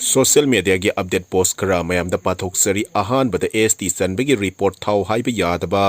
Social media gi update post kara mayam da pathok sari ahan bada ST sanbagi report thau haiba yadaba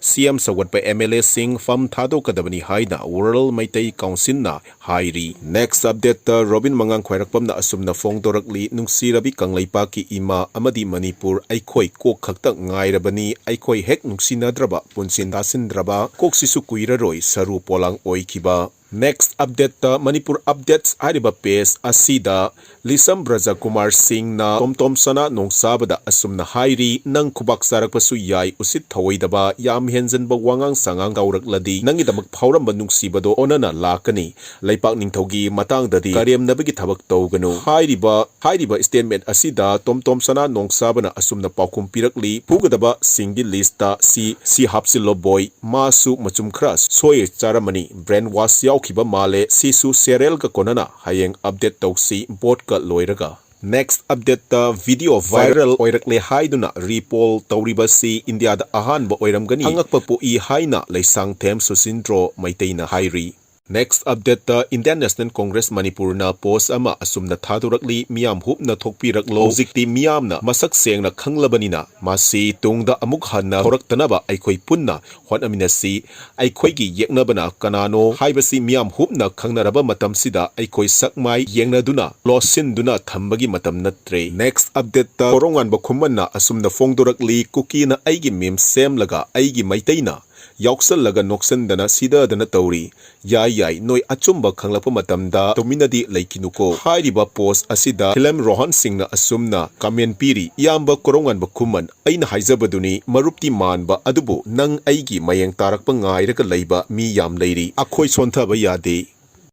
CM sawatpa MLA sing fam thadokkdbni haina World Maitai Council na hairi. Next update ta Robin Mangang khwairakpam na asumna fongdorakli nungsirabi kanglaipa ki ima amadi Manipur aikhoi kok khakta ngairabani aikhoi hek nungsinadraba punsindasindraba koksisu kuiraroi saru polang oikiba. Next update ta Manipur updates hariba page asida Lisam Braja Kumar Singh na Tom sana nongsabada asumna hairi nang kubak sarakpasu yai usit thawoidaba yam henjanba wangang sangang gauраkladi nangidamak phauram nungsibado onana lakani leipak ningthogi matangdadi karemnabagi thabak tawganu hairiba statement asida Tom sana nongsabana asumna paukum pirakli Fugdbsingi singi lista si hapsinlo boy masu machum khra soy charamani brainwash kiba male sisu serial ka konana hayeng update tawsi bot ka loiraga. Next update ta video viral oirakle haiduna repol tawriba si India da ahan ba oiramgani angakpa po I haina leisang them susindro maiteina hairi. Next update ta Indian National Congress Manipur na post ama asumna thadorakli miyam hupna thokpiraklo hojikti miyamna masak sengna khanglabanina masi tungda amuk hanna horaktanaba aikhoi punna honaminasi aikhoi gi yeknabana kanano haibasi miyam hupna khangnaraba matamsida aikhoi sakmai yengnaduna losinduna thambagi matam natre. Next update ta korongan ba khummanna asumna fongdorakli kukina aigi meme semlaga aigi maiteina yauksan laga noksan dana sida dana tauri yai noi achumba khanglapa matamda tominadi laikinuko hairiba post asida Hilem Rohan Singh na asumna comment piri yamba korongan ba khuman aina haijabaduni marupti manba adubu nang aigi mayeng tarakpa ngairaka leiba mi yam leiri akhoi sontha ba yade.